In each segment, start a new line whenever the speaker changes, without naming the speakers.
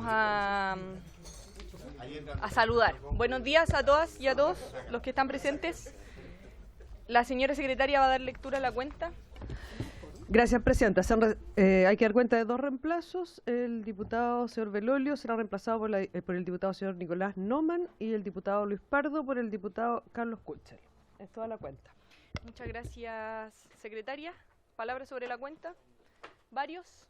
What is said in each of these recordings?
a saludar. Buenos días a todas y a todos los que están presentes. La señora secretaria va a dar lectura a la cuenta.
Gracias, Presidenta. Hay que dar cuenta de dos reemplazos. El diputado señor Belolio será reemplazado por el diputado señor Nicolás Noman y el diputado Luis Pardo por el diputado Carlos Kuchel. Es toda la cuenta.
Muchas gracias, secretaria. ¿Palabras sobre la cuenta? ¿Varios?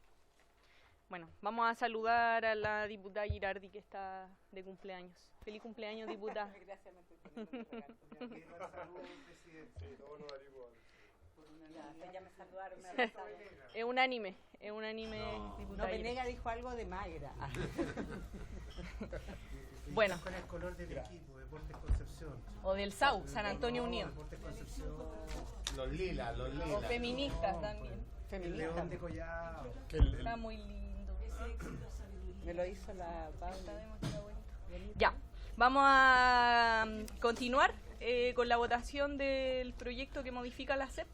Bueno, vamos a saludar a la diputada Girardi, que está de cumpleaños. Feliz cumpleaños, diputada.
Gracias, ya me saludaron, me abrazaron.
Es unánime, diputada.
No, Venegas dijo algo de Mayra.
Bueno.
Con el color del equipo, Deportes Concepción.
O del SAU, San Antonio Unido.
Deportes Concepción.
Los lilas.
O feministas también.
El León de Collao.
Está muy lindo.
Me lo hizo la Paula.
Ya, vamos a continuar con la votación del proyecto que modifica la CEP.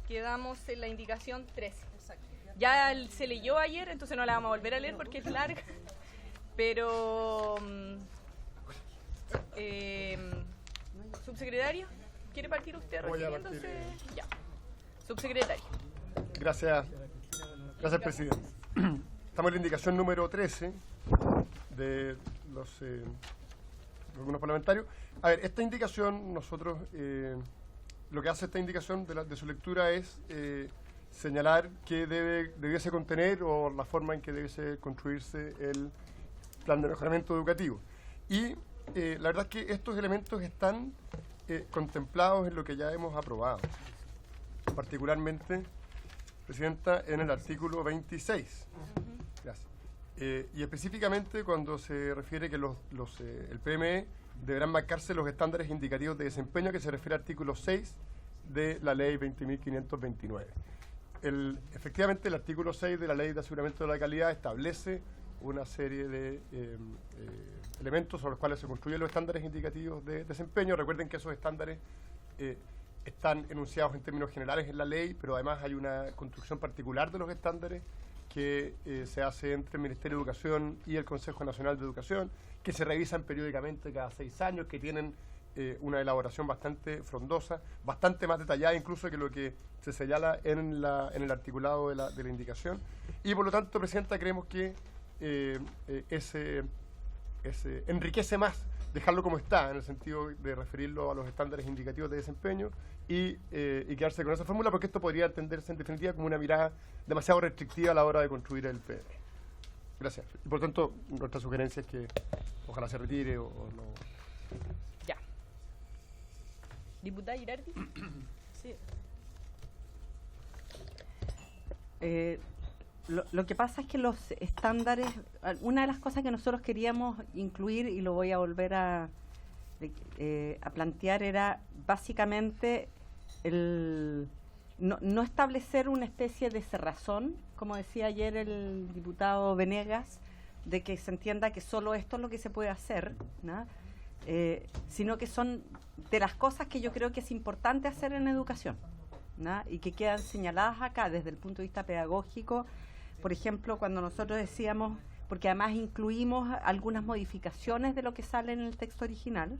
Quedamos en la indicación 13. Ya se leyó ayer, entonces no la vamos a volver a leer porque es larga. Pero, subsecretario, ¿quiere partir usted refiriéndose? Ya, subsecretario.
Gracias, presidente. Estamos en la indicación número 13 de algunos parlamentarios. A ver, esta indicación, nosotros, lo que hace esta indicación de su lectura es señalar qué debiese contener o la forma en que debiese construirse el plan de mejoramiento educativo. Y la verdad es que estos elementos están contemplados en lo que ya hemos aprobado, particularmente, Presidenta, en el artículo 26. Gracias. Y específicamente cuando se refiere que el PME deberán marcarse los estándares indicativos de desempeño, que se refiere al artículo 6 de la ley 20.529. Efectivamente, el artículo 6 de la ley de aseguramiento de la calidad establece una serie de elementos sobre los cuales se construyen los estándares indicativos de desempeño. Recuerden que esos estándares están enunciados en términos generales en la ley, pero además hay una construcción particular de los estándares que se hace entre el Ministerio de Educación y el Consejo Nacional de Educación, que se revisan periódicamente cada 6 años, que tienen una elaboración bastante frondosa, bastante más detallada incluso que lo que se señala en el articulado de la indicación. Y por lo tanto, Presidenta, creemos que enriquece más dejarlo como está, en el sentido de referirlo a los estándares indicativos de desempeño y quedarse con esa fórmula, porque esto podría entenderse en definitiva como una mirada demasiado restrictiva a la hora de construir el PDM. Gracias. Y por tanto, nuestra sugerencia es que ojalá se retire o no.
Ya. Diputada Girardi.
Sí. Lo que pasa es que los estándares, una de las cosas que nosotros queríamos incluir, y lo voy a volver a plantear, era básicamente no establecer una especie de cerrazón, como decía ayer el diputado Venegas, de que se entienda que solo esto es lo que se puede hacer, ¿no? Sino que son de las cosas que yo creo que es importante hacer en educación, ¿no? Y que quedan señaladas acá desde el punto de vista pedagógico. Por ejemplo, cuando nosotros decíamos, porque además incluimos algunas modificaciones de lo que sale en el texto original,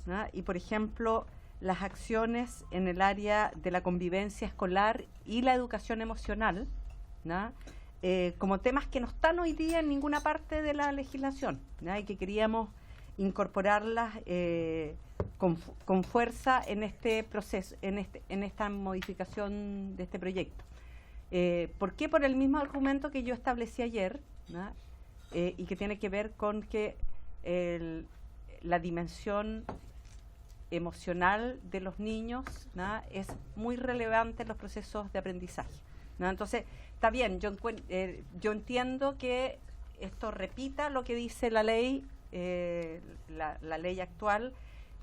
¿no? Y por ejemplo, las acciones en el área de la convivencia escolar y la educación emocional, ¿no? Como temas que no están hoy día en ninguna parte de la legislación, ¿no? Y que queríamos incorporarlas con fuerza en este proceso, en esta modificación de este proyecto. ¿Por qué? Por el mismo argumento que yo establecí ayer, ¿no? Y que tiene que ver con que la dimensión emocional de los niños, ¿no? Es muy relevante en los procesos de aprendizaje, ¿no? Entonces, está bien, yo entiendo que esto repita lo que dice la ley, la ley actual,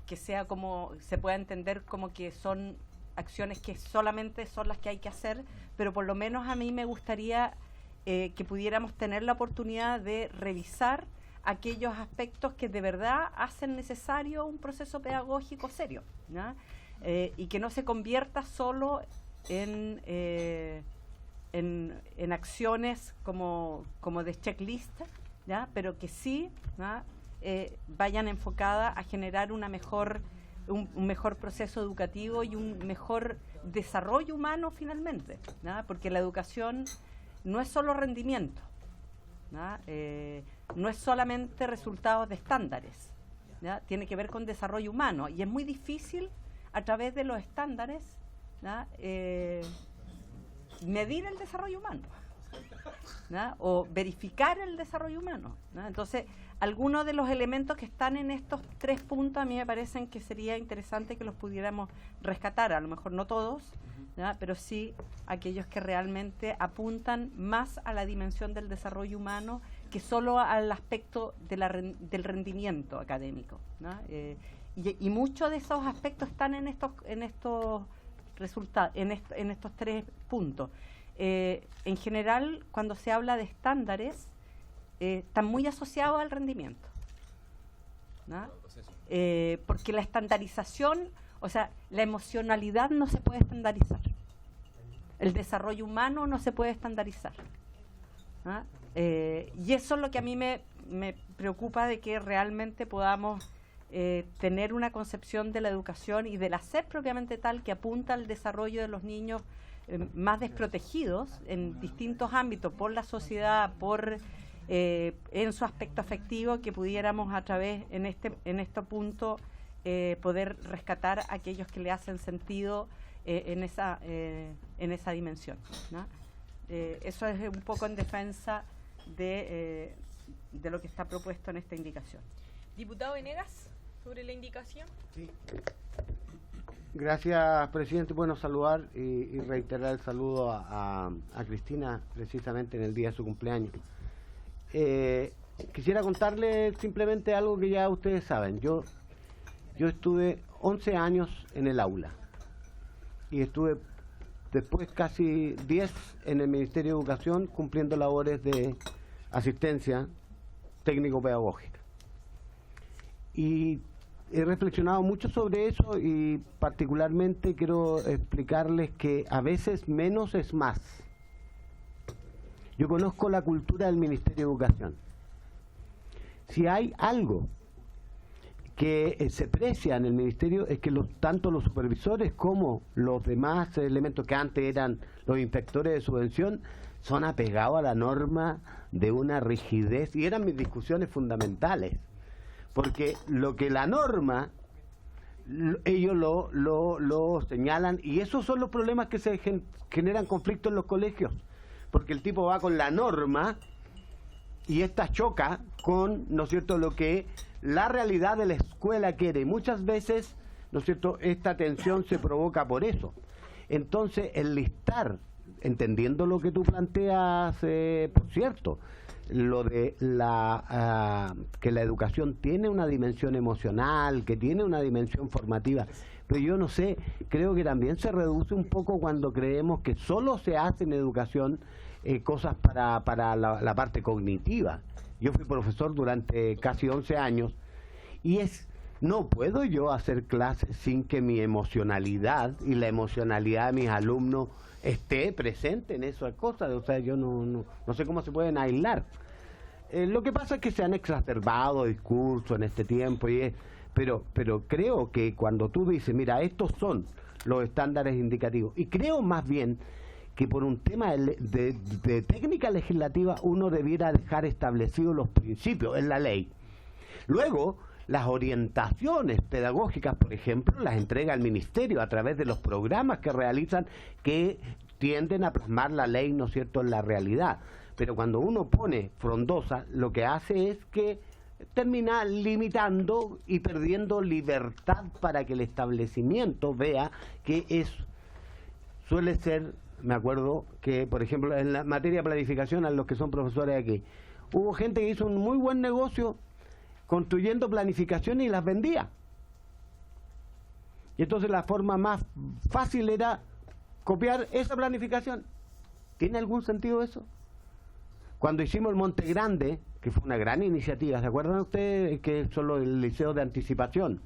que sea como, se pueda entender como que son acciones que solamente son las que hay que hacer, pero por lo menos a mí me gustaría que pudiéramos tener la oportunidad de revisar aquellos aspectos que de verdad hacen necesario un proceso pedagógico serio, ¿no? Y que no se convierta solo en acciones como de checklist, ¿ya? Pero que sí, ¿ya? Vayan enfocadas a generar un mejor proceso educativo y un mejor desarrollo humano finalmente, ¿ya? Porque la educación no es solo rendimiento, ¿ya? No es solamente resultados de estándares, ¿ya? Tiene que ver con desarrollo humano y es muy difícil a través de los estándares, ¿ya? Medir el desarrollo humano, ¿ya? O verificar el desarrollo humano, ¿ya? Entonces, algunos de los elementos que están en estos 3 puntos a mí me parecen que sería interesante que los pudiéramos rescatar, a lo mejor no todos, ¿ya? Pero sí aquellos que realmente apuntan más a la dimensión del desarrollo humano que solo al aspecto de del rendimiento académico, ¿no? Y muchos de esos aspectos están en estos resultados, en estos 3 puntos. En general, cuando se habla de estándares, están muy asociados al rendimiento, ¿no? Porque la estandarización, o sea, la emocionalidad no se puede estandarizar, el desarrollo humano no se puede estandarizar, ¿no? Y eso es lo que a mí me preocupa, de que realmente podamos tener una concepción de la educación y de la SEP propiamente tal, que apunta al desarrollo de los niños más desprotegidos en distintos ámbitos, por la sociedad, en su aspecto afectivo, que pudiéramos a través, en este punto, poder rescatar a aquellos que le hacen sentido en esa dimensión, ¿no? Eso es un poco en defensa de lo que está propuesto en esta indicación.
Diputado Venegas, sobre la indicación.
Sí. Gracias, presidente. Bueno, saludar y reiterar el saludo a Cristina, precisamente en el día de su cumpleaños. Quisiera contarle simplemente algo que ya ustedes saben. Yo estuve 11 años en el aula y estuve después casi 10 en el Ministerio de Educación cumpliendo labores de asistencia técnico-pedagógica. Y he reflexionado mucho sobre eso y particularmente quiero explicarles que a veces menos es más. Yo conozco la cultura del Ministerio de Educación. Si hay algo que se precia en el Ministerio es que tanto los supervisores como los demás elementos que antes eran los inspectores de subvención son apegados a la norma de una rigidez, y eran mis discusiones fundamentales, porque lo que la norma, ellos lo señalan, y esos son los problemas que se generan conflictos en los colegios, porque el tipo va con la norma y esta choca con, ¿no es cierto?, lo que la realidad de la escuela quiere. Y muchas veces, ¿no es cierto?, esta tensión se provoca por eso. Entonces, el listar, entendiendo lo que tú planteas, por cierto, lo de que la educación tiene una dimensión emocional, que tiene una dimensión formativa, pero yo no sé, creo que también se reduce un poco cuando creemos que solo se hace en educación cosas para la parte cognitiva. Yo fui profesor durante casi 11 años y no puedo yo hacer clases sin que mi emocionalidad y la emocionalidad de mis alumnos esté presente en esas cosas. O sea, yo no sé cómo se pueden aislar. Lo que pasa es que se han exacerbado discursos en este tiempo, pero creo que cuando tú dices, mira, estos son los estándares indicativos, y creo más bien que por un tema de técnica legislativa uno debiera dejar establecidos los principios en la ley. Luego, las orientaciones pedagógicas, por ejemplo, las entrega el Ministerio a través de los programas que realizan, que tienden a plasmar la ley, ¿no es cierto?, en la realidad. Pero cuando uno pone frondosa, lo que hace es que termina limitando y perdiendo libertad para que el establecimiento vea que suele ser. Me acuerdo que, por ejemplo, en la materia de planificación, a los que son profesores aquí, hubo gente que hizo un muy buen negocio construyendo planificaciones y las vendía. Y entonces la forma más fácil era copiar esa planificación. ¿Tiene algún sentido eso? Cuando hicimos el Monte Grande, que fue una gran iniciativa, ¿se acuerdan ustedes que son los liceos de anticipación?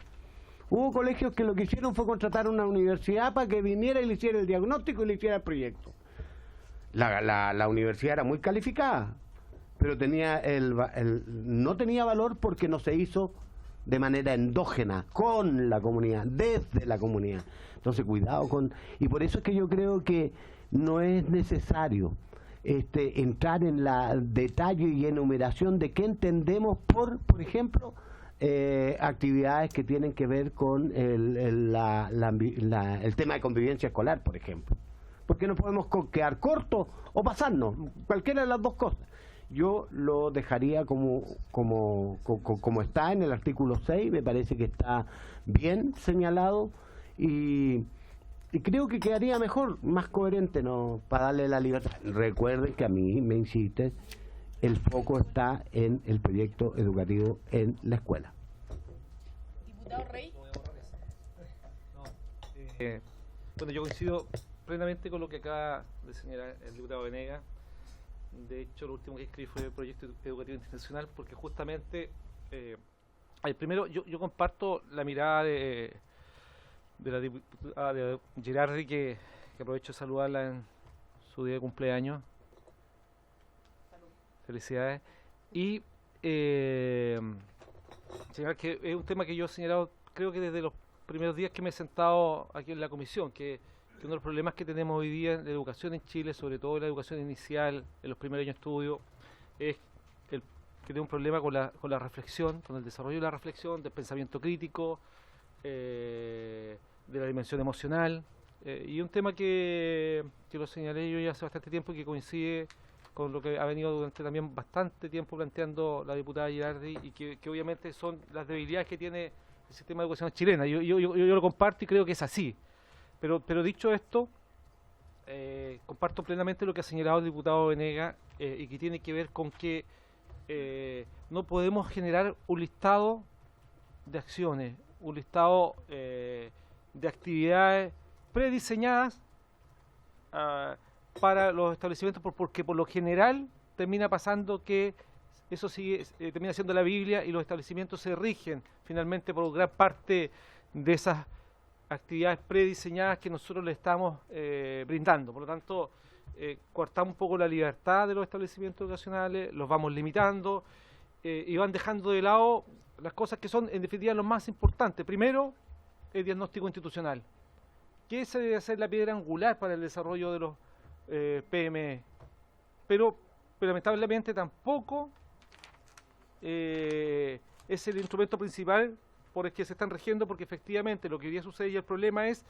Hubo colegios que lo que hicieron fue contratar a una universidad para que viniera y le hiciera el diagnóstico y le hiciera el proyecto. La universidad era muy calificada, pero no tenía valor porque no se hizo de manera endógena, con la comunidad, desde la comunidad. Entonces, cuidado con... Y por eso es que yo creo que no es necesario entrar en la detalle y enumeración de qué entendemos por ejemplo, actividades que tienen que ver con el tema de convivencia escolar, por ejemplo. Porque no podemos quedar cortos o pasarnos, cualquiera de las dos cosas. Yo lo dejaría como está en el artículo 6, me parece que está bien señalado y creo que quedaría mejor, más coherente, ¿no?, para darle la libertad. Recuerden que a mí me insiste, el foco está en el proyecto educativo en la escuela.
Diputado Rey.
Bueno, yo coincido plenamente con lo que acaba de señalar el diputado Venegas. De hecho, lo último que escribí fue el proyecto educativo institucional, porque justamente, primero, yo comparto la mirada de la diputada de Girardi, que aprovecho de saludarla en su día de cumpleaños. Felicidades. Y señalar que es un tema que yo he señalado, creo que desde los primeros días que me he sentado aquí en la comisión, que uno de los problemas que tenemos hoy día en la educación en Chile, sobre todo en la educación inicial, en los primeros años de estudio, es que tiene un problema con la reflexión, con el desarrollo de la reflexión, del pensamiento crítico, de la dimensión emocional, y un tema que lo señalé yo ya hace bastante tiempo y que coincide con lo que ha venido durante también bastante tiempo planteando la diputada Girardi, y que obviamente son las debilidades que tiene el sistema de educación chilena. Yo lo comparto y creo que es así. Pero dicho esto, comparto plenamente lo que ha señalado el diputado Venegas, y que tiene que ver con que no podemos generar un listado de acciones, un listado de actividades prediseñadas para los establecimientos, porque por lo general termina pasando que eso termina siendo la Biblia, y los establecimientos se rigen finalmente por gran parte de esas actividades prediseñadas que nosotros le estamos brindando. Por lo tanto, cortamos un poco la libertad de los establecimientos educacionales, los vamos limitando, y van dejando de lado las cosas que son en definitiva lo más importante. Primero, el diagnóstico institucional, que esa debe ser la piedra angular para el desarrollo de los PME, pero lamentablemente tampoco es el instrumento principal por el que se están rigiendo, porque efectivamente lo que hoy día sucede, y el problema es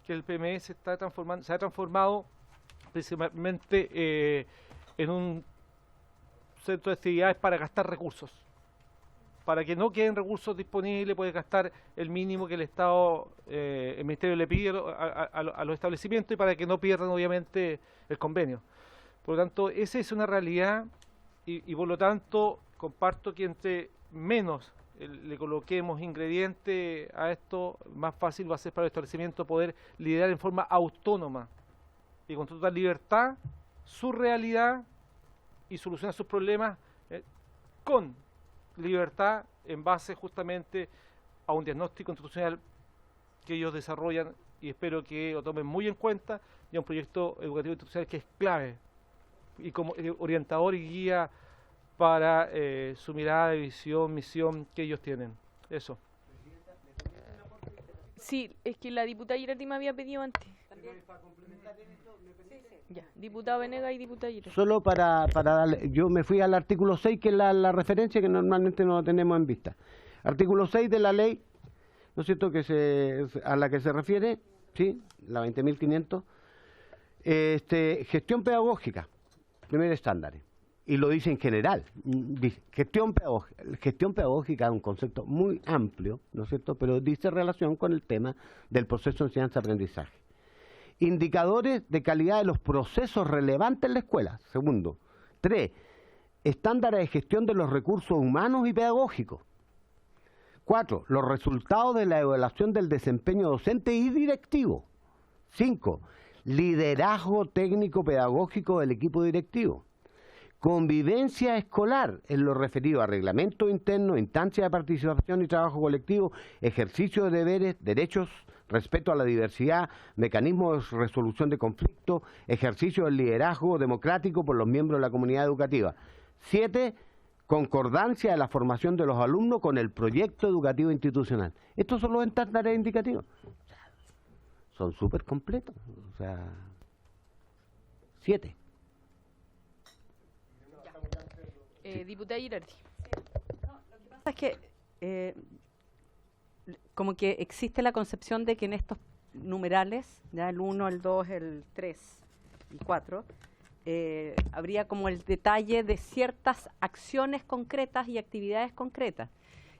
que el PME se ha transformado principalmente en un centro de actividades para gastar recursos. Para que no queden recursos disponibles, puede gastar el mínimo que el Estado, el Ministerio le pide a los establecimientos, y para que no pierdan obviamente el convenio. Por lo tanto, esa es una realidad, y por lo tanto comparto que entre menos le coloquemos ingredientes a esto, más fácil va a ser para el establecimiento poder liderar en forma autónoma y con total libertad su realidad y solucionar sus problemas con libertad, en base justamente a un diagnóstico institucional que ellos desarrollan, y espero que lo tomen muy en cuenta, y a un proyecto educativo institucional que es clave y como orientador y guía para su mirada de visión, misión que ellos tienen. Eso.
Sí, es que la diputada Girardi me había pedido antes. Ya, diputado Venegas y diputada Girardi.
Solo para darle, yo me fui al artículo 6, que es la referencia que normalmente no tenemos en vista. Artículo 6 de la ley, ¿no es cierto?, a la que se refiere, ¿sí?, la 20.500, gestión pedagógica, primer estándar. Y lo dice en general, dice, gestión pedagógica es un concepto muy amplio, ¿no es cierto?, pero dice relación con el tema del proceso de enseñanza-aprendizaje. Indicadores de calidad de los procesos relevantes en la escuela, segundo. 3, estándares de gestión de los recursos humanos y pedagógicos. 4, los resultados de la evaluación del desempeño docente y directivo. 5, liderazgo técnico pedagógico del equipo directivo. Convivencia escolar en lo referido a reglamento interno, instancia de participación y trabajo colectivo, ejercicio de deberes, derechos, respeto a la diversidad, mecanismos de resolución de conflictos, ejercicio del liderazgo democrático por los miembros de la comunidad educativa. 7, concordancia de la formación de los alumnos con el proyecto educativo institucional. Estos son los estándares indicativos. Son súper completos. O sea, 7.
Diputada Girardi.
Lo que pasa es que como que existe la concepción de que en estos numerales, ya el 1, el 2, el 3 y 4, habría como el detalle de ciertas acciones concretas y actividades concretas.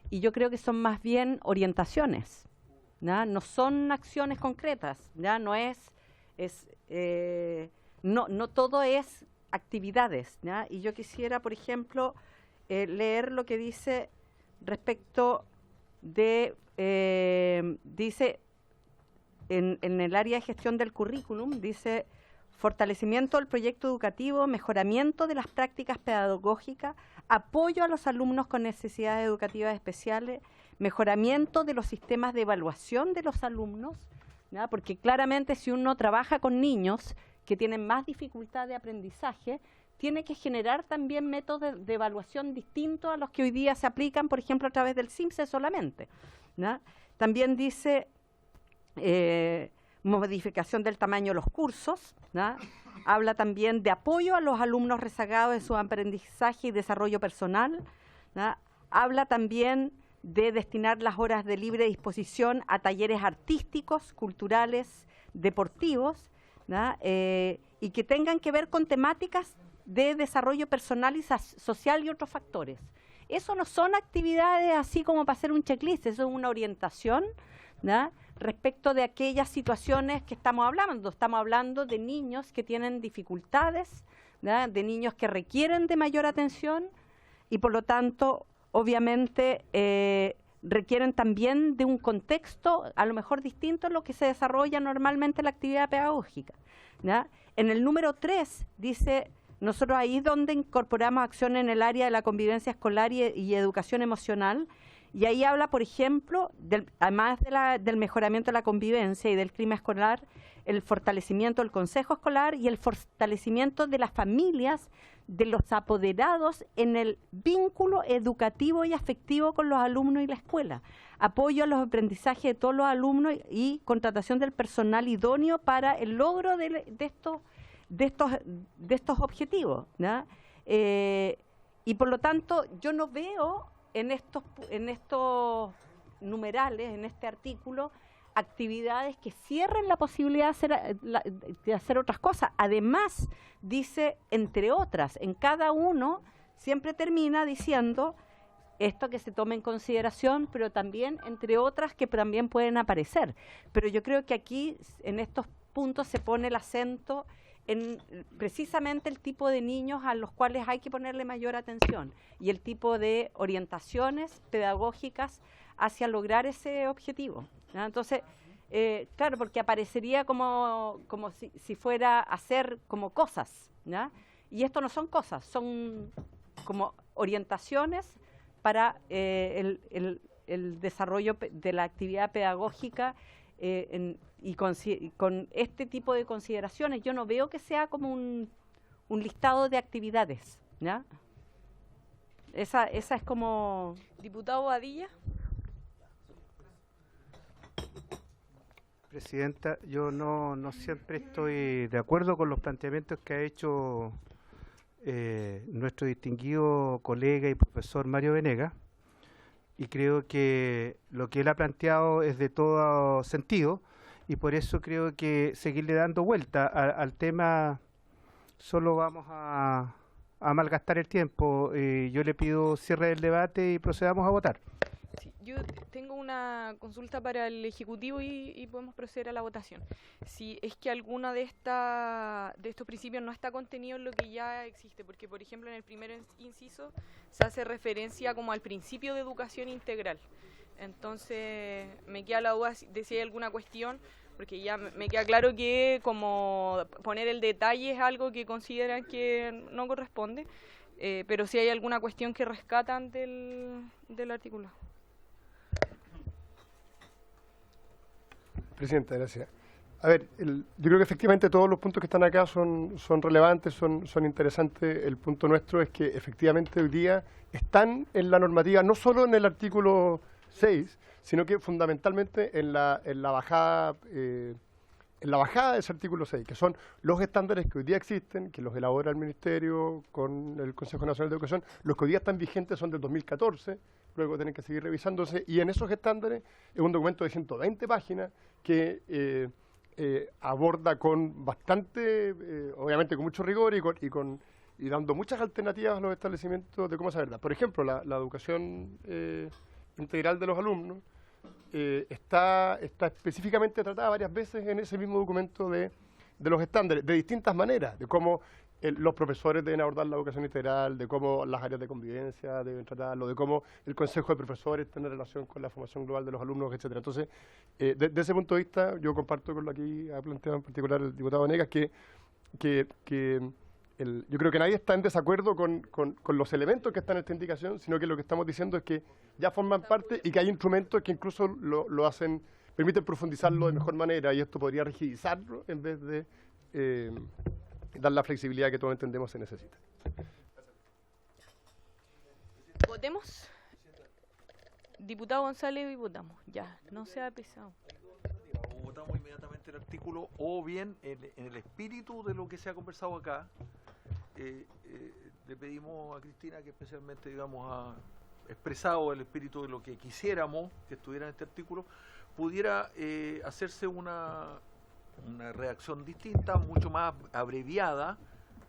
Y yo creo que son más bien orientaciones, ¿ya? No son acciones concretas, ya no no todo es actividades, ¿ya? Y yo quisiera, por ejemplo, leer lo que dice respecto de, dice, en el área de gestión del currículum, dice: fortalecimiento del proyecto educativo, mejoramiento de las prácticas pedagógicas, apoyo a los alumnos con necesidades educativas especiales, mejoramiento de los sistemas de evaluación de los alumnos, ¿ya? Porque claramente si uno trabaja con niños que tienen más dificultad de aprendizaje, tiene que generar también métodos de evaluación distintos a los que hoy día se aplican, por ejemplo, a través del CIMSE solamente, ¿ya? También dice modificación del tamaño de los cursos, ¿ya? Habla también de apoyo a los alumnos rezagados en su aprendizaje y desarrollo personal, ¿ya? Habla también de destinar las horas de libre disposición a talleres artísticos, culturales, deportivos, ¿ya? Y que tengan que ver con temáticas de desarrollo personal y social y otros factores. Eso no son actividades así como para hacer un checklist, eso es una orientación, ¿ya? Respecto de aquellas situaciones que estamos hablando. Estamos hablando de niños que tienen dificultades, ¿ya? De niños que requieren de mayor atención y por lo tanto, obviamente, requieren también de un contexto a lo mejor distinto a lo que se desarrolla normalmente en la actividad pedagógica, ¿ya? En el número 3 dice: nosotros ahí es donde incorporamos acciones en el área de la convivencia escolar y educación emocional, y ahí habla, por ejemplo, además del mejoramiento de la convivencia y del clima escolar, el fortalecimiento del consejo escolar y el fortalecimiento de las familias, de los apoderados en el vínculo educativo y afectivo con los alumnos y la escuela, apoyo a los aprendizajes de todos los alumnos y contratación del personal idóneo para el logro de estos objetivos, ¿ya? Y por lo tanto yo no veo en estos numerales, en este artículo, actividades que cierren la posibilidad de hacer otras cosas. Además, dice, entre otras, en cada uno siempre termina diciendo esto que se tome en consideración, pero también entre otras que también pueden aparecer. Pero yo creo que aquí, en estos puntos, se pone el acento en precisamente el tipo de niños a los cuales hay que ponerle mayor atención y el tipo de orientaciones pedagógicas hacia lograr ese objetivo, ¿ya? Entonces, claro, porque aparecería como si fuera a hacer como cosas, ¿ya? Y esto no son cosas, son como orientaciones para el desarrollo de la actividad pedagógica y con este tipo de consideraciones. Yo no veo que sea como un listado de actividades, ¿ya? Esa es como...
Diputado Badilla.
Presidenta, yo no siempre estoy de acuerdo con los planteamientos que ha hecho nuestro distinguido colega y profesor Mario Venegas, y creo que lo que él ha planteado es de todo sentido, y por eso creo que seguirle dando vuelta al tema solo vamos a malgastar el tiempo. Yo le pido cierre del debate y procedamos a votar.
Sí, yo tengo una consulta para el Ejecutivo y podemos proceder a la votación. Si es que alguna de estos principios no está contenido en lo que ya existe, porque por ejemplo en el primer inciso se hace referencia como al principio de educación integral. Entonces me queda la duda de si hay alguna cuestión, porque ya me queda claro que como poner el detalle es algo que consideran que no corresponde, pero si hay alguna cuestión que rescatan del artículo.
Presidenta, gracias. A ver, yo creo que efectivamente todos los puntos que están acá son relevantes, son interesantes. El punto nuestro es que efectivamente hoy día están en la normativa, no solo en el artículo 6, sino que fundamentalmente en la bajada de ese artículo 6, que son los estándares que hoy día existen, que los elabora el Ministerio con el Consejo Nacional de Educación. Los que hoy día están vigentes son del 2014, luego tienen que seguir revisándose, y en esos estándares es un documento de 120 páginas que aborda con bastante, obviamente con mucho rigor y dando muchas alternativas a los establecimientos de cómo saberla. Por ejemplo, la educación integral de los alumnos está específicamente tratada varias veces en ese mismo documento de los estándares, de distintas maneras, de cómo los profesores deben abordar la educación integral, de cómo las áreas de convivencia deben tratarlo, de cómo el consejo de profesores tiene relación con la formación global de los alumnos, etcétera. Entonces, de ese punto de vista, yo comparto con lo que aquí ha planteado en particular el diputado Venegas, que yo creo que nadie está en desacuerdo con los elementos que están en esta indicación, sino que lo que estamos diciendo es que ya forman parte y que hay instrumentos que incluso lo hacen, permiten profundizarlo de mejor manera, y esto podría rigidizarlo en vez de dar la flexibilidad que todos entendemos se necesita.
¿Votemos? Diputado González, y votamos. Ya, no sea pesado.
O votamos inmediatamente el artículo, o bien en el espíritu de lo que se ha conversado acá, le pedimos a Cristina que especialmente, digamos, ha expresado el espíritu de lo que quisiéramos que estuviera en este artículo, pudiera hacerse una redacción distinta, mucho más abreviada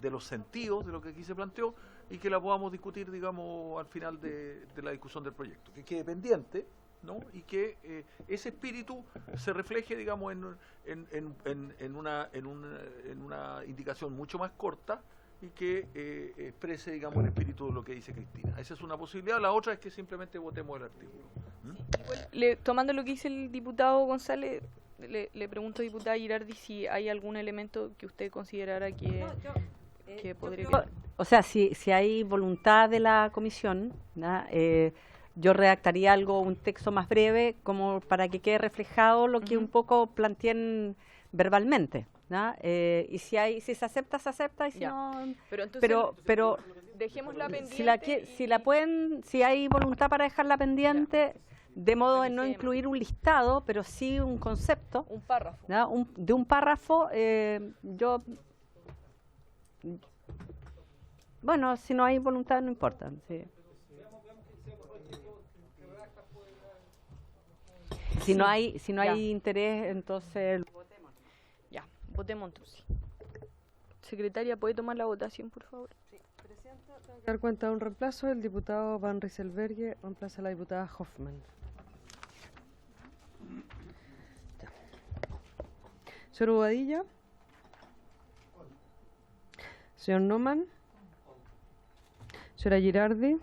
de los sentidos de lo que aquí se planteó, y que la podamos discutir, digamos, al final de la discusión del proyecto, que quede pendiente, ¿no? Y que ese espíritu se refleje, digamos, en una indicación mucho más corta, y que exprese, digamos, el espíritu de lo que dice Cristina. Esa es una posibilidad. La otra es que simplemente votemos el artículo.
Tomando lo que dice el diputado González, le pregunto, diputada Girardi, si hay algún elemento que usted considerara que podría...
O sea, si hay voluntad de la comisión, ¿no? Yo redactaría un texto más breve, como para que quede reflejado lo que un poco planteen verbalmente, ¿no? Y si se acepta, se acepta, y si
Ya.
no...
Pero entonces,
pero
dejémosla pendiente.
si hay voluntad para dejarla pendiente, de modo de no incluir un listado, pero sí un concepto,
Un párrafo.
¿no? De un párrafo, bueno, si no hay voluntad no importa. Sí. Si no hay interés, entonces
Ya, votemos entonces. Secretaria, ¿puede tomar la votación, por favor?
Tengo que dar cuenta de un reemplazo. El diputado Van Rieselberghe reemplaza a la diputada Hoffman. Ya. Señor Bobadilla. Señor Neumann. Señora Girardi.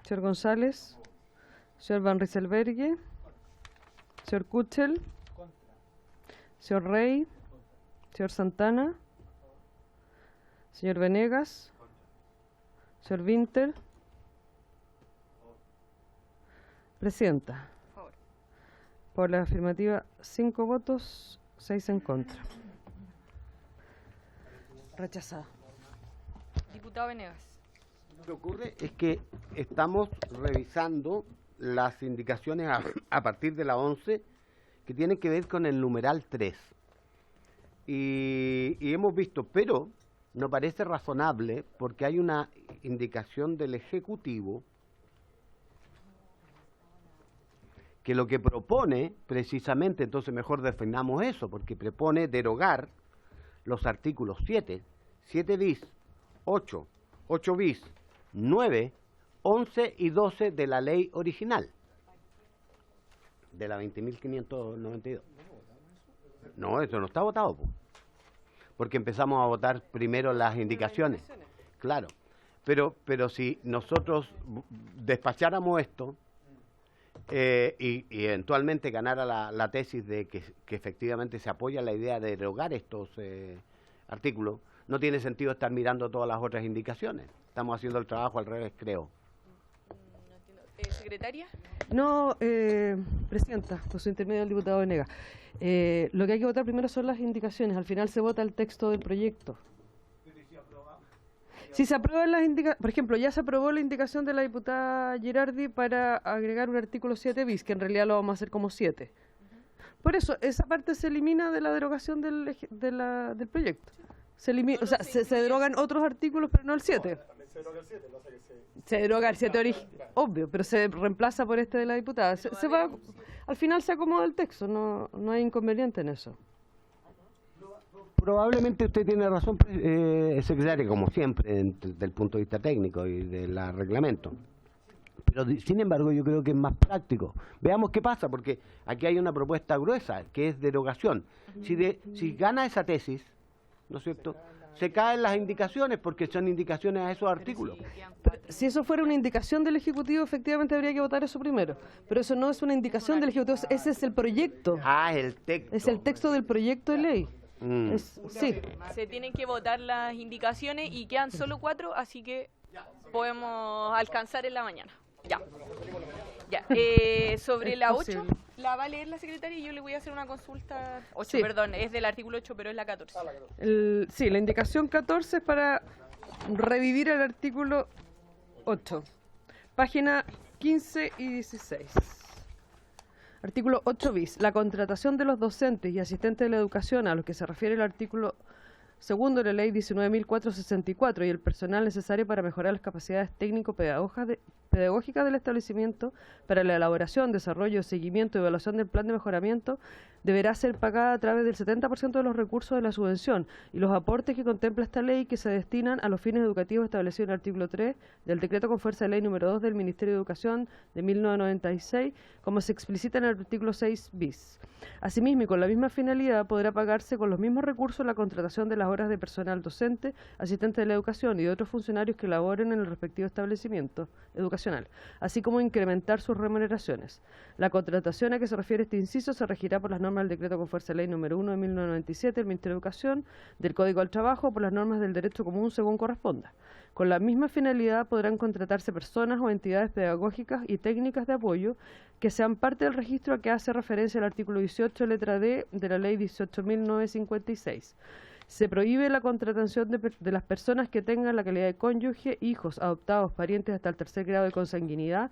Señor González. Señor Van Rieselberghe. Señor Kuchel. Señor Rey. Señor Santana. Señor Venegas. Señor Winter. Presidenta. Por la afirmativa, 5 votos, 6 en contra. Rechazada.
Diputado Venegas.
Lo que ocurre es que estamos revisando las indicaciones a partir de la 11 que tienen que ver con el numeral 3. Y hemos visto, pero no parece razonable porque hay una indicación del Ejecutivo que lo que propone precisamente, entonces mejor definamos eso, porque propone derogar los artículos 7, 7 bis, 8, 8 bis, 9, 11 y 12 de la ley original, de la 20.592. No, eso no está votado, porque empezamos a votar primero las indicaciones. Claro, pero si nosotros despacháramos esto y eventualmente ganara la tesis de que efectivamente se apoya la idea de derogar estos artículos, no tiene sentido estar mirando todas las otras indicaciones. Estamos haciendo el trabajo al revés, creo.
Secretaria.
No, Presidenta, por su intermedio el diputado Venegas. Lo que hay que votar primero son las indicaciones. Al final se vota el texto del proyecto. Si se aprueban las indicaciones, por ejemplo, ya se aprobó la indicación de la diputada Girardi para agregar un artículo 7 bis, que en realidad lo vamos a hacer como 7. Por eso, esa parte se elimina de la derogación del proyecto. Se elimina, o sea, se derogan otros artículos, pero no el 7. Se deroga el 7 obvio, pero se reemplaza por este de la diputada. Se va, al final se acomoda el texto, no hay inconveniente en eso.
Probablemente usted tiene razón, secretaria, como siempre, desde el punto de vista técnico y del reglamento. Pero, sin embargo, yo creo que es más práctico. Veamos qué pasa, porque aquí hay una propuesta gruesa, que es derogación. Si gana esa tesis, ¿no es cierto?, se caen las indicaciones, porque son indicaciones a esos artículos.
Si eso fuera una indicación del Ejecutivo, efectivamente habría que votar eso primero. Pero eso no es una indicación del Ejecutivo, ese es el proyecto.
Ah, el texto.
Es el texto del proyecto de ley. Sí.
Se tienen que votar las indicaciones y quedan solo 4, así que podemos alcanzar en la mañana. Ya. Sobre la 8, la va a leer la secretaria y yo le voy a hacer una consulta. 8,
Sí.
perdón, es del artículo 8, pero es la 14.
Sí, la indicación 14 es para revivir el artículo 8. Página 15 y 16. Artículo 8 bis. La contratación de los docentes y asistentes de la educación a los que se refiere el artículo segundo de la ley 19.464 y el personal necesario para mejorar las capacidades técnico-pedagógicas del establecimiento para la elaboración, desarrollo, seguimiento y evaluación del plan de mejoramiento deberá ser pagada a través del 70% de los recursos de la subvención y los aportes que contempla esta ley que se destinan a los fines educativos establecidos en el artículo 3 del decreto con fuerza de ley número 2 del Ministerio de Educación de 1996, como se explicita en el artículo 6 bis. Asimismo, y con la misma finalidad, podrá pagarse con los mismos recursos la contratación de las horas de personal docente, asistente de la educación y de otros funcionarios que laboren en el respectivo establecimiento educacional, así como incrementar sus remuneraciones. La contratación a que se refiere este inciso se regirá por las normas del decreto con fuerza de ley número 1 de 1997 del Ministerio de Educación, del Código del Trabajo, por las normas del derecho común según corresponda. Con la misma finalidad podrán contratarse personas o entidades pedagógicas y técnicas de apoyo que sean parte del registro a que hace referencia el artículo 18, letra D, de la ley 18.956. Se prohíbe la contratación de las personas que tengan la calidad de cónyuge, hijos, adoptados, parientes hasta el 3er grado de consanguinidad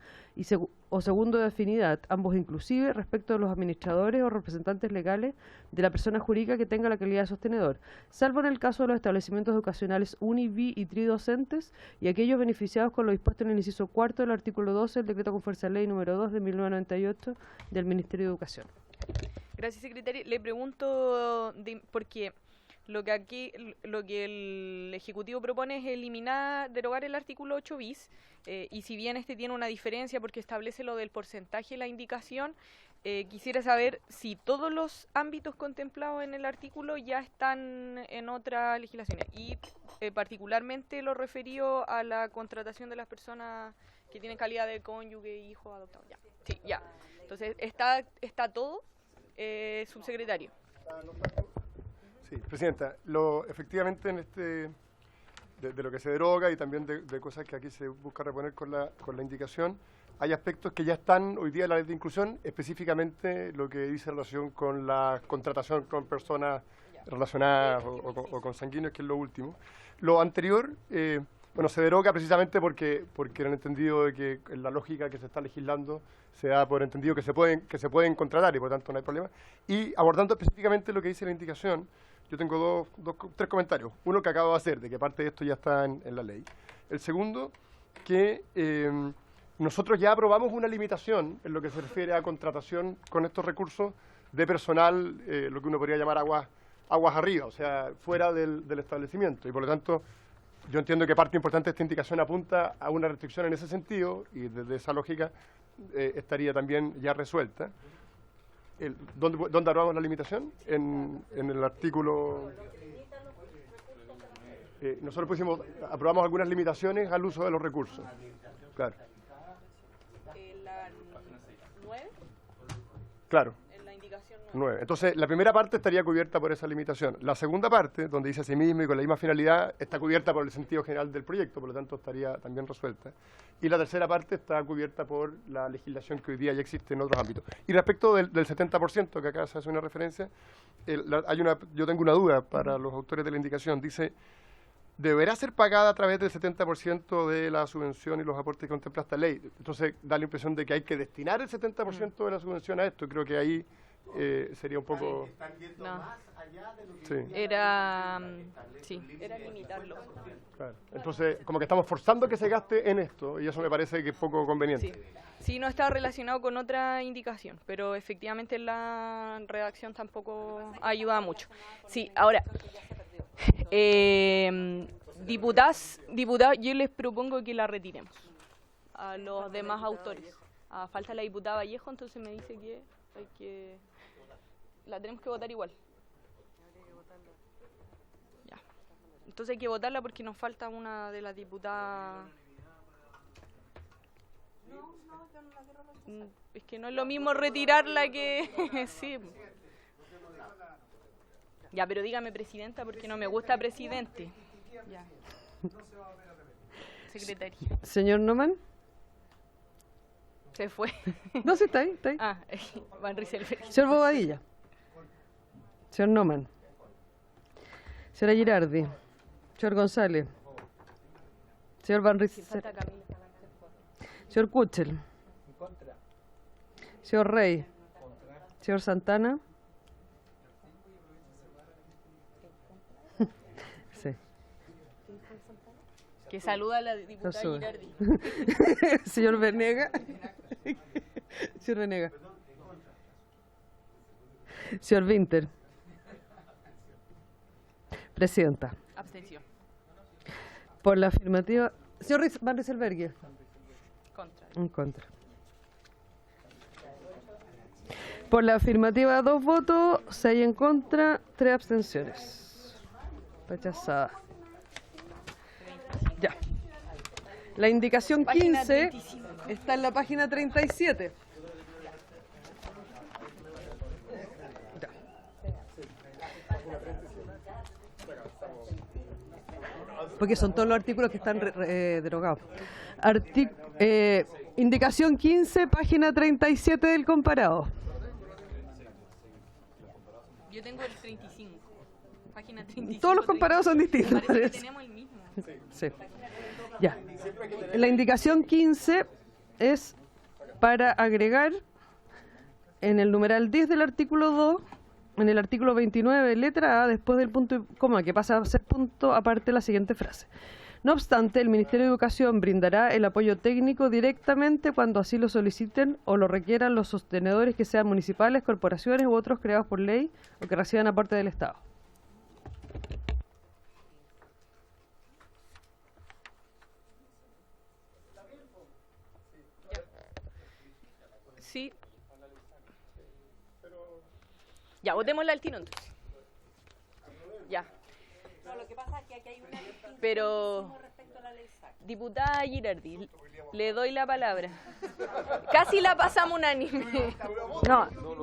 o segundo de afinidad, ambos inclusive, respecto de los administradores o representantes legales de la persona jurídica que tenga la calidad de sostenedor, salvo en el caso de los establecimientos educacionales uni, bi y tridocentes y aquellos beneficiados con lo dispuesto en el inciso 4 del artículo 12 del decreto con fuerza de ley número 2 de 1998 del Ministerio de Educación.
Gracias, secretaria. Le pregunto porque lo que el Ejecutivo propone es derogar el artículo 8 bis, y si bien este tiene una diferencia porque establece lo del porcentaje y la indicación, quisiera saber si todos los ámbitos contemplados en el artículo ya están en otra legislación y particularmente lo referido a la contratación de las personas que tienen calidad de cónyuge, hijo, adoptado. Ya. Sí, ya. Entonces, ¿está todo, subsecretario?
Sí, Presidenta, efectivamente de lo que se deroga y también de cosas que aquí se busca reponer con la indicación, hay aspectos que ya están hoy día en la ley de inclusión, específicamente lo que dice en relación con la contratación con personas relacionadas o consanguíneos, que es lo último. Lo anterior, se deroga precisamente porque han entendido de que en la lógica que se está legislando se da por entendido que se pueden contratar y por tanto no hay problema. Y abordando específicamente lo que dice la indicación, yo tengo tres comentarios. Uno que acabo de hacer, de que parte de esto ya está en la ley. El segundo, que nosotros ya aprobamos una limitación en lo que se refiere a contratación con estos recursos de personal, lo que uno podría llamar aguas arriba, o sea, fuera del establecimiento. Y por lo tanto, yo entiendo que parte importante de esta indicación apunta a una restricción en ese sentido, y desde esa lógica estaría también ya resuelta. ¿Dónde aprobamos la limitación? En el artículo... nosotros aprobamos algunas limitaciones al uso de los recursos. Claro.
¿La 9?
Claro.
En la indicación 9.
9. Entonces, la primera parte estaría cubierta por esa limitación. La segunda parte, donde dice asimismo y con la misma finalidad, está cubierta por el sentido general del proyecto, por lo tanto estaría también resuelta. Y la tercera parte está cubierta por la legislación que hoy día ya existe en otros ámbitos. Y respecto del 70%, que acá se hace una referencia, yo tengo una duda para los autores de la indicación. Dice, deberá ser pagada a través del 70% de la subvención y los aportes que contempla esta ley. Entonces, da la impresión de que hay que destinar el 70% de la subvención a esto. Creo que ahí sería un poco...
No.
Sí.
Era limitarlo.
Claro. Entonces, como que estamos forzando que se gaste en esto, y eso me parece que es poco conveniente.
Sí, no está relacionado con otra indicación, pero efectivamente la redacción tampoco ayuda mucho. Sí, ahora, diputados, yo les propongo que la retiremos a los demás autores. Falta la diputada Vallejo, entonces me dice que la tenemos que votar igual. Ya. Entonces hay que votarla porque nos falta una de las diputadas. Es que no es lo mismo retirarla que... sí. Ya, pero dígame presidenta porque no me gusta presidente. Ya. Secretaria.
Señor Noman.
Se fue.
No, sí, está ahí, está ahí.
Van Rieselberg.
Señor Bobadilla. Señor Noman. Señora Girardi. Señor González. Señor Van Rieselberg. Señor Kuchel. Señor Rey. Señor Santana. Sí.
Que saluda a la diputada Girardi.
Señor Venega. Señor Venega. Señor Winter. Presidenta.
Abstención.
Por la afirmativa. Señor Van Rieselberg.
Contra.
En contra. Por la afirmativa, 2 votos, 6 en contra, 3 abstenciones. Rechazada. Ya. La indicación
Página
15
35.
está en la página 37. Ya. Porque son todos los artículos que están derogados. Indicación 15, página 37 del comparado.
Yo tengo el 35. Página 35.
Todos los comparados son distintos.
Parece que tenemos el mismo.
Sí. Ya. La indicación 15 es para agregar en el numeral 10 del artículo 2, en el artículo 29, letra A, después del punto y coma, que pasa a ser punto aparte la siguiente frase. No obstante, el Ministerio de Educación brindará el apoyo técnico directamente cuando así lo soliciten o lo requieran los sostenedores que sean municipales, corporaciones u otros creados por ley o que reciban aporte del Estado.
Sí. Ya, votémosla al tiro entonces. Ya.
No, lo que pasa es que aquí hay una distinción
Pero,
respecto a la ley SAC.
diputada Girardi, le doy la palabra. Casi la pasamos unánime.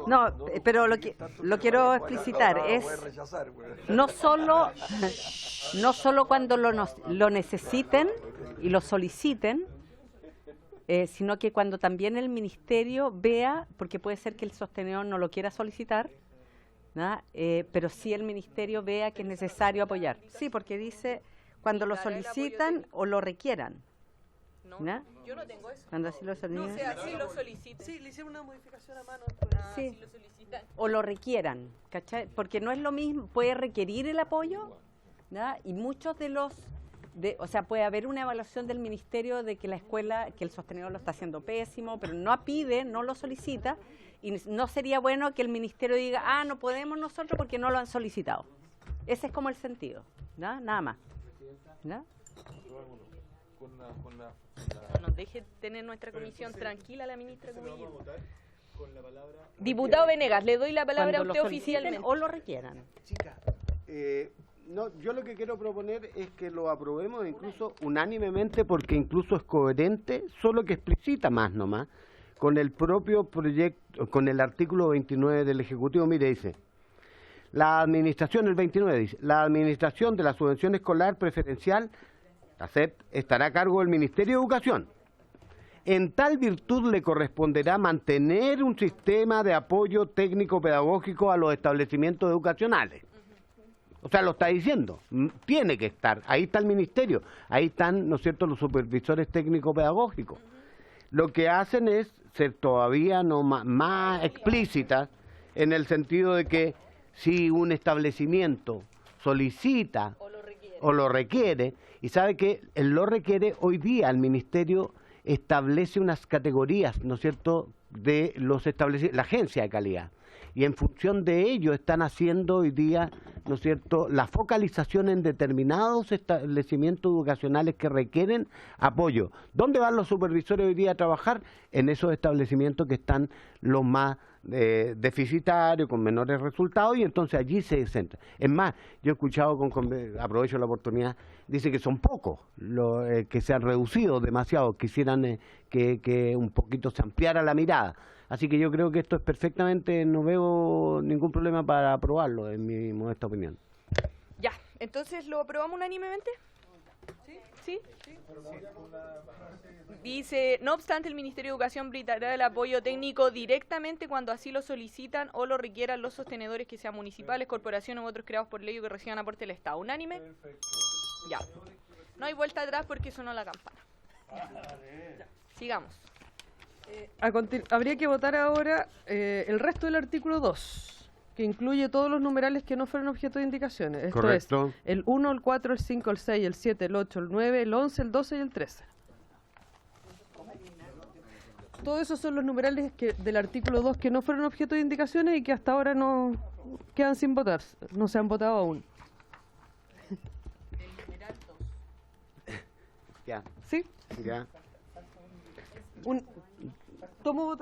No, pero lo quiero explicitar, es no solo cuando lo necesiten y lo soliciten, sino que cuando también el ministerio vea, porque puede ser que el sostenedor no lo quiera solicitar, ¿no? Pero sí el ministerio vea que es necesario apoyar. Sí, porque dice cuando lo solicitan o lo requieran. ¿No?
Yo no tengo eso.
Cuando así lo solicitan.
No sé, así lo soliciten.
Sí, le hicieron una modificación a mano.
Sí.
Así lo solicitan.
O lo requieran, ¿cachai? Porque no es lo mismo, puede requerir el apoyo, ¿no? Y muchos de los, o sea, puede haber una evaluación del ministerio de que la escuela, que el sostenedor lo está haciendo pésimo, pero no pide, no lo solicita, y no sería bueno que el ministerio diga, no podemos nosotros porque no lo han solicitado. Ese es como el sentido, ¿no? Nada más. ¿No?
Nos deje tener nuestra comisión tranquila la ministra Cubillo. Diputado Venegas, le doy la palabra
Cuando
a usted
lo soliciten
oficialmente.
o lo requieran.
Chica, no, yo lo que quiero proponer es que lo aprobemos incluso unánimemente porque incluso es coherente, solo que explicita más nomás, con el propio proyecto, con el artículo 29 del Ejecutivo. Mire, dice, la administración, el 29 dice, la administración de la subvención escolar preferencial, la SEP, estará a cargo del Ministerio de Educación. En tal virtud le corresponderá mantener un sistema de apoyo técnico-pedagógico a los establecimientos educacionales. O sea, lo está diciendo, tiene que estar, ahí está el ministerio, ahí están, ¿no es cierto?, los supervisores técnico-pedagógicos. Lo que hacen es ser todavía más explícitas en el sentido de que si un establecimiento solicita o lo requiere, y sabe que lo requiere, hoy día el ministerio establece unas categorías, ¿no es cierto?, de los establecimientos, la agencia de calidad. Y en función de ello están haciendo hoy día, ¿no es cierto?, la focalización en determinados establecimientos educacionales que requieren apoyo. ¿Dónde van los supervisores hoy día a trabajar? En esos establecimientos que están los más deficitarios, con menores resultados, y entonces allí se centra. Es más, yo he escuchado, aprovecho la oportunidad, dice que son pocos los que se han reducido demasiado, quisieran que un poquito se ampliara la mirada. Así que yo creo que esto es perfectamente, no veo ningún problema para aprobarlo, en mi modesta opinión.
Ya, entonces lo aprobamos unánimemente. ¿Sí? Dice, no obstante, el Ministerio de Educación brindará el apoyo técnico directamente cuando así lo solicitan o lo requieran los sostenedores que sean municipales, corporaciones u otros creados por ley o que reciban aporte del Estado. ¿Unánime? Ya. No hay vuelta atrás porque sonó la campana. Sigamos.
Habría que votar ahora el resto del artículo 2, que incluye todos los numerales que no fueron objeto de indicaciones. Esto
Correcto.
es el 1, el 4, el 5, el 6, el 7, el 8, el 9, el 11, el 12 y el 13. Todos esos son los numerales del artículo 2 que no fueron objeto de indicaciones y que hasta ahora no quedan sin votar, no se han votado aún.
Ya,
¿Sí?
ya.
¿Tomo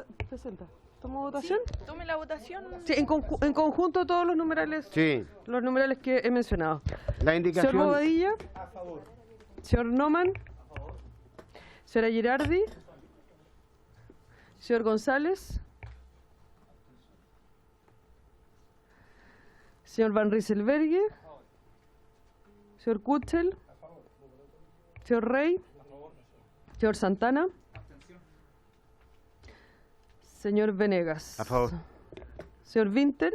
votación?
Tome la votación.
Sí, en conjunto todos los numerales,
Sí,
los numerales que he mencionado.
la indicación.
Señor Bobadilla. Señor Noman. Señora Girardi. Señor González. Señor Van Rieselberghe. Señor Kuchel. Señor Rey. Señor Santana. Señor Venegas.
A favor.
Señor Winter.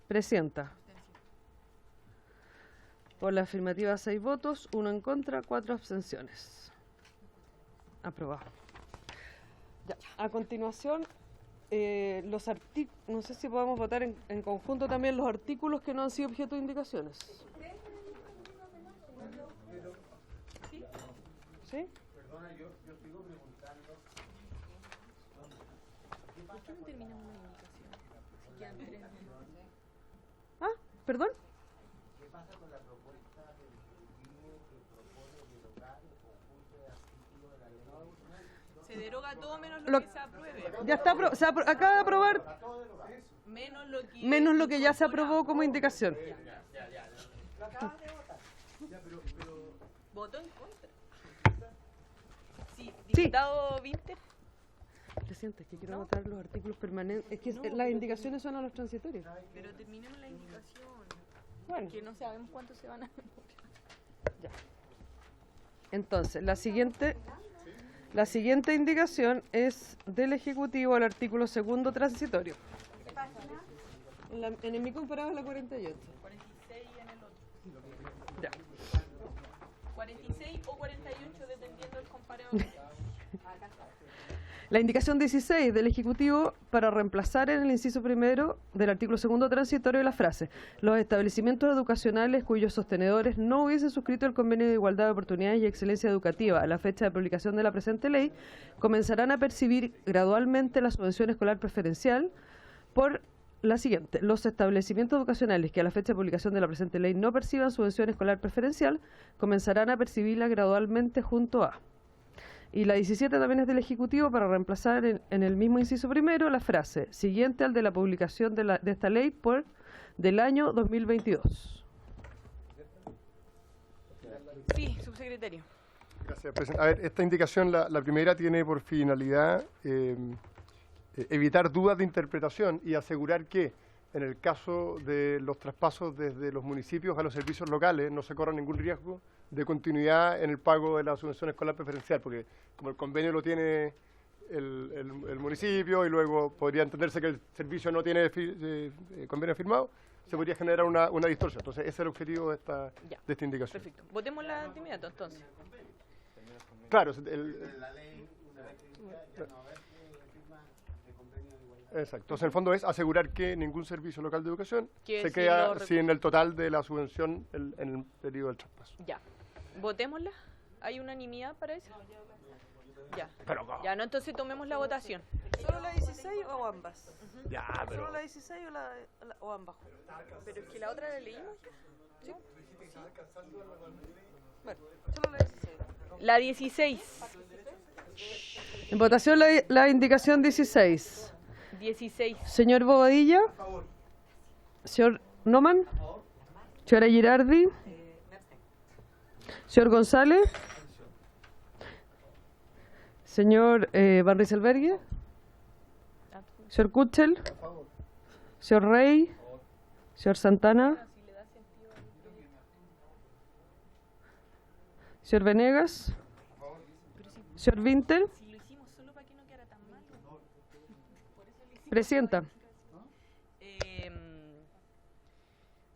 Presidenta. Por la afirmativa 6 votos, 1 en contra, 4 abstenciones. Aprobado. Ya. A continuación, los artículos, no sé si podemos votar en conjunto también los artículos que no han sido objeto de indicaciones. ¿Sí?
Perdona, yo sigo preguntando.
¿Por qué no terminamos la indicación? Si quedan 3 minutos.
Ah, perdón.
¿Qué pasa con la propuesta del Ejecutivo que propone derogar el conjunto de artículos de la ley?
Se deroga todo menos lo que se apruebe.
Ya está, acaba de aprobar
Menos lo que
ya se aprobó como indicación.
Votó en contra. Sí, diputado Winter.
Presidente, es que quiero votar los artículos permanentes. Es que las indicaciones son a los transitorios.
Pero terminemos la indicación.
Bueno,
Que no sabemos cuántos se van a
ya. Entonces, la siguiente indicación es del Ejecutivo al artículo 2º transitorio. En el mi comparado es la 48.
46 en el otro.
Ya.
46 o 48 dependiendo del comparado.
La indicación 16 del Ejecutivo para reemplazar en el inciso primero del artículo 2º transitorio la frase: los establecimientos educacionales cuyos sostenedores no hubiesen suscrito el convenio de igualdad de oportunidades y excelencia educativa a la fecha de publicación de la presente ley comenzarán a percibir gradualmente la subvención escolar preferencial por la siguiente: los establecimientos educacionales que a la fecha de publicación de la presente ley no perciban subvención escolar preferencial comenzarán a percibirla gradualmente junto a. Y la 17 también es del Ejecutivo para reemplazar en el mismo inciso primero la frase siguiente al de la publicación de esta ley del año 2022.
Sí, subsecretario.
Gracias, presidente. A ver, esta indicación, la primera, tiene por finalidad evitar dudas de interpretación y asegurar que, en el caso de los traspasos desde los municipios a los servicios locales, no se corra ningún riesgo de continuidad en el pago de la subvención escolar preferencial, porque como el convenio lo tiene el municipio y luego podría entenderse que el servicio no tiene convenio firmado, se podría generar una distorsión. Entonces, ese es el objetivo de esta indicación.
Perfecto. Votémosla de inmediato, entonces.
Claro,
La ley, una vez que ya no va a haber firma de convenio de igualdad.
exacto. Entonces, en el fondo es asegurar que ningún servicio local de educación
Que
se
si
queda
los
sin el total de la subvención en el periodo del traspaso.
Ya. Votémosla. ¿Hay unanimidad para eso? Ya.
Pero no.
Ya, no, entonces tomemos la votación.
¿Solo la 16 o ambas?
Ya, pero...
¿Solo la 16 o ambas?
Pero es que la otra la leímos.
¿Sí? Bueno, solo la 16.
La 16.
En votación la indicación 16.
16.
Señor Bobadilla. Señor Noman. Señora Girardi. Señor González. Señor Van Rieselberghe. Señor Kuchel. Señor Rey. Señor Santana. Señor Venegas. Señor Winter.
Si lo hicimos solo para que no quedara tan mal.
Presidenta.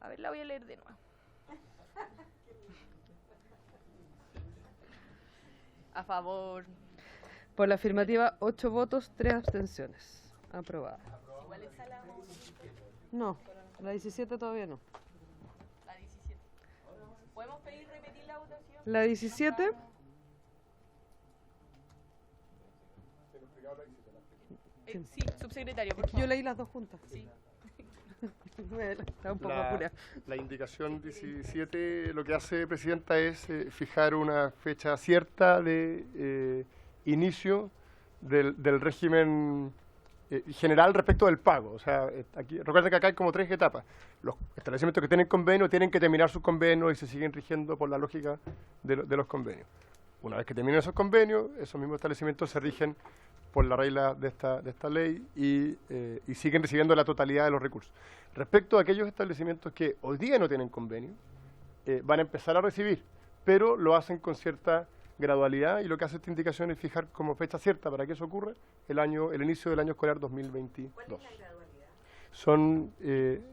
A ver, la voy a leer de nuevo. A favor.
Por la afirmativa, 8 votos, 3 abstenciones. Aprobada.
Igual esa la vamos.
No, la 17 todavía no.
La 17. ¿Podemos pedir repetir la votación?
La 17.
Sí, subsecretario, por
Yo
favor.
leí las dos juntas.
Sí.
Está un poco apurada.
La indicación 17 lo que hace, Presidenta, es fijar una fecha cierta de inicio del régimen general respecto del pago. O sea, aquí, recuerden que acá hay como 3 etapas. Los establecimientos que tienen convenio tienen que terminar sus convenios y se siguen rigiendo por la lógica de los convenios. Una vez que terminan esos convenios, esos mismos establecimientos se rigen por la regla de esta ley y siguen recibiendo la totalidad de los recursos. Respecto a aquellos establecimientos que hoy día no tienen convenio, van a empezar a recibir, pero lo hacen con cierta gradualidad y lo que hace esta indicación es fijar como fecha cierta para que eso ocurra el inicio del año escolar 2022. ¿Cuál es la gradualidad?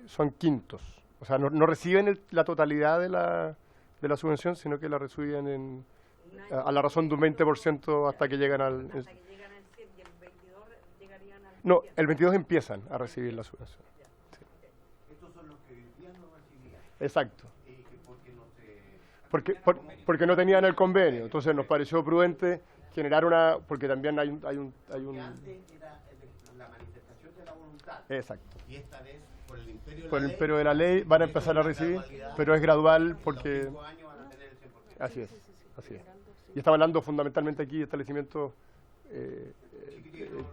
Son quintos, o sea, no reciben la totalidad de la subvención, sino que la reciben a la razón de un 20% hasta que llegan al...
Hasta que llegan al 100 y el 22 llegarían al 100.
No, el 22 empiezan a recibir la subvención. Sí.
Estos son los que hoy día no recibían.
Exacto.
¿Por qué no se...?
Porque no tenían el convenio. Entonces nos pareció prudente generar una... Porque también hay un...
Porque antes era la manifestación de la voluntad.
Exacto.
Y esta vez, por el
imperio de la ley, van a empezar a recibir, pero es gradual porque...
5 años van a tener el 100%.
Así es. Y estaba hablando fundamentalmente aquí de establecimientos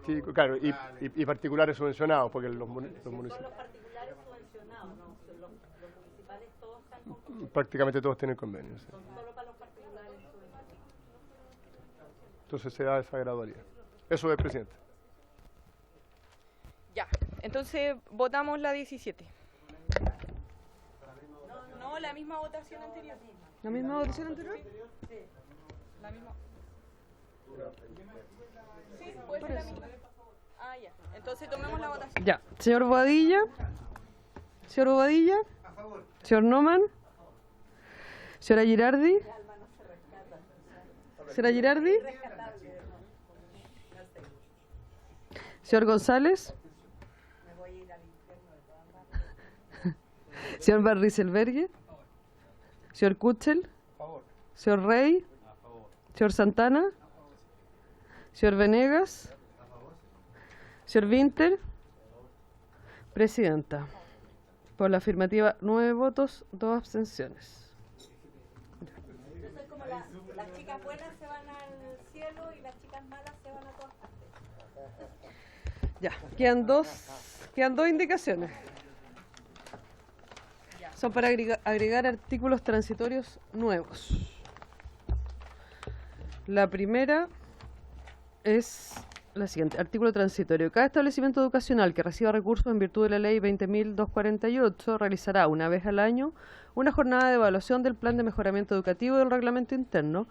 chicos, claro, y particulares subvencionados, porque los municipios...
Los particulares subvencionados, ¿no? Los municipales todos están con...
Prácticamente todos tienen convenios. Sí.
Son solo para los particulares subvencionados.
Entonces se da esa gradualidad. Eso es, Presidente.
Ya, entonces votamos la 17. No, la misma votación anterior.
¿La misma votación anterior?
Sí, la misma. Sí, puede ser la misma. Ah, ya. Entonces tomemos la votación.
Ya. Señor Bobadilla. Señor Bobadilla. Señor Noman. Señora Girardi. Señora Girardi. Señor González. Señor Van Rieselberghe. Señor Kuchel. Señor Rey. Señor Santana. Señor Venegas. Señor Winter. Presidenta. Por la afirmativa, 9 votos, 2 abstenciones.
Entonces, como las chicas buenas se van al cielo y las chicas malas se van a todas partes.
Ya, quedan dos indicaciones. Son para agregar artículos transitorios nuevos. La primera es la siguiente. Artículo transitorio. Cada establecimiento educacional que reciba recursos en virtud de la ley 20.248 realizará una vez al año una jornada de evaluación del plan de mejoramiento educativo del reglamento interno,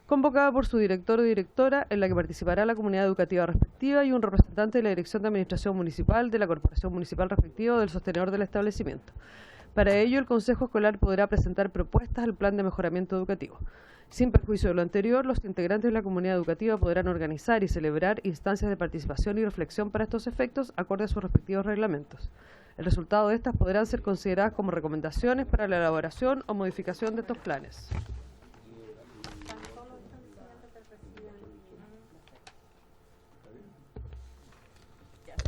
convocada por su director o directora, en la que participará la comunidad educativa respectiva y un representante de la Dirección de Administración Municipal, de la Corporación Municipal respectiva o del sostenedor del establecimiento. Para ello, el Consejo Escolar podrá presentar propuestas al plan de mejoramiento educativo. Sin perjuicio de lo anterior, los integrantes de la comunidad educativa podrán organizar y celebrar instancias de participación y reflexión para estos efectos, acorde a sus respectivos reglamentos. El resultado de estas podrán ser consideradas como recomendaciones para la elaboración o modificación de estos planes.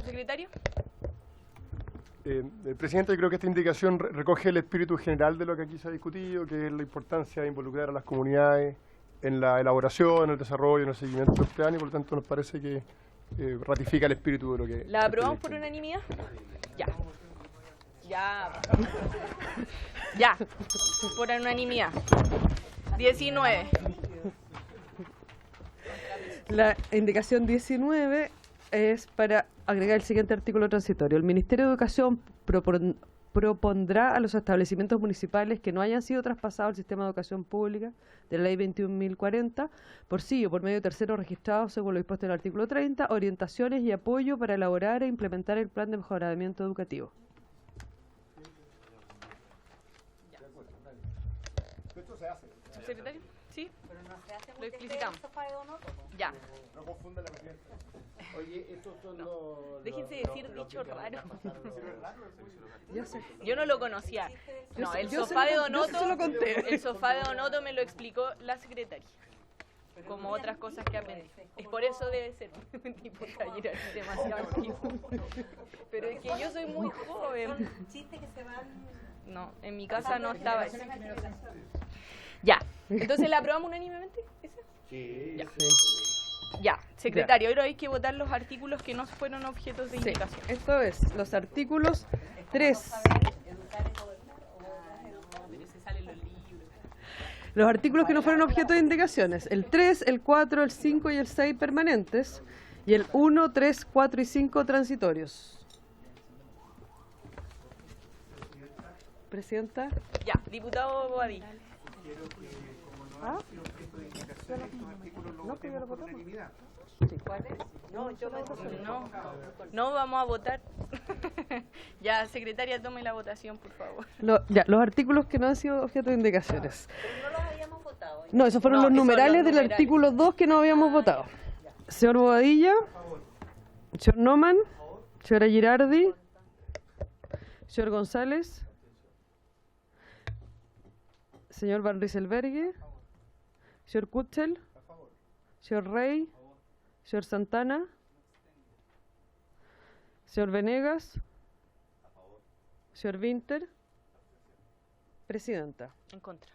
Secretario.
Presidente, yo creo que esta indicación recoge el espíritu general de lo que aquí se ha discutido, que es la importancia de involucrar a las comunidades en la elaboración, en el desarrollo, en el seguimiento del plan, y por lo tanto nos parece que ratifica el espíritu de lo que...
¿La aprobamos por unanimidad? Ya. Ya. Ya. Por unanimidad. 19.
La indicación 19 es para agregar el siguiente artículo transitorio. El Ministerio de Educación propondrá a los establecimientos municipales que no hayan sido traspasados al sistema de educación pública de la Ley 21.040 por sí o por medio de terceros registrados según lo dispuesto en el artículo 30, orientaciones y apoyo para elaborar e implementar el plan de mejoramiento educativo.
Esto se hace.
¿Secretario? ¿Sí?
Pero no se hace
Lo explicitamos.
Ya.
No confunda la presidenta.
Oye, estos son los...
Déjense decir dicho raro.
Ya sé.
Yo no lo conocía. No, el
yo
sofá de
yo
Donoto,
se lo conté.
el sofá de Donoto me lo explicó la secretaria. Como otras cosas que aprendí. Es por eso debe ser un tipo taller demasiado antiguo. Pero es que yo soy muy joven.
Chistes que se van...
No, en mi casa no estaba eso. Ya. Entonces, ¿la aprobamos unánimemente? ¿Esa?
Sí.
Ya. Ya, secretario, ahora hay que votar los artículos que no fueron objetos de
Sí,
indicación.
esto es los artículos 3. Los artículos que no fueron objeto de indicaciones. El 3, el 4, el 5 y el 6 permanentes. Y el 1, 3, 4 y 5 transitorios. Presidenta.
Ya, diputado Boadilla.
¿Ah?
No, que ya lo votamos.
No vamos a votar. Ya, secretaria, tome la votación, por favor.
Los artículos que no han sido objeto de indicaciones.
Pero no los habíamos votado.
No, esos fueron los
esos
numerales
los
del
numerales.
artículo 2 que no habíamos votado. Señor Bobadilla, señor Noman, señora Girardi, señor González, señor Van Rieselberghe, señor Kutzel, señor Rey, señor Santana, señor Venegas, señor Winter, presidenta.
En contra.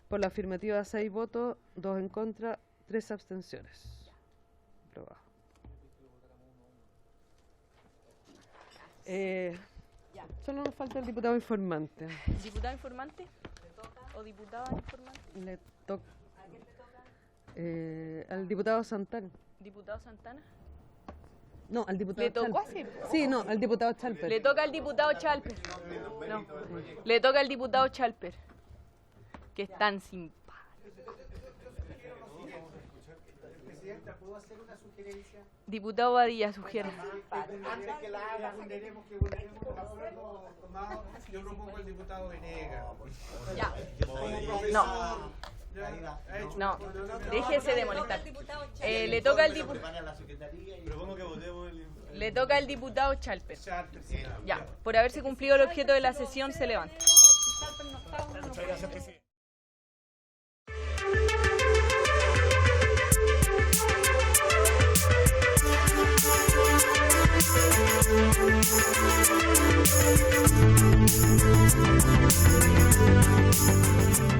Por la afirmativa 6 votos, 2 en contra, 3 abstenciones. Aprobado. Solo nos falta el diputado informante.
¿Diputado informante? ¿O diputada informante?
Le toca al diputado Santana.
¿Diputado Santana?
No, al diputado
¿Le tocó
Chalper.
hace?
Sí, no, al diputado Chalper.
Le toca al diputado Chalper. No. Le toca al diputado Chalper. Que es tan simpático.
Presidenta, ¿puedo hacer una sugerencia?
Diputado Badilla sugiere.
Antes que la haga, vulneremos el acuerdo tomado. Yo propongo al diputado Venegas.
Ya. No. No, déjese de molestar. Le toca al diputado. Le toca al diputado Chalper. Ya, por haberse cumplido el objeto de la sesión, se levanta.
Muchas gracias, presidente.
Thank you.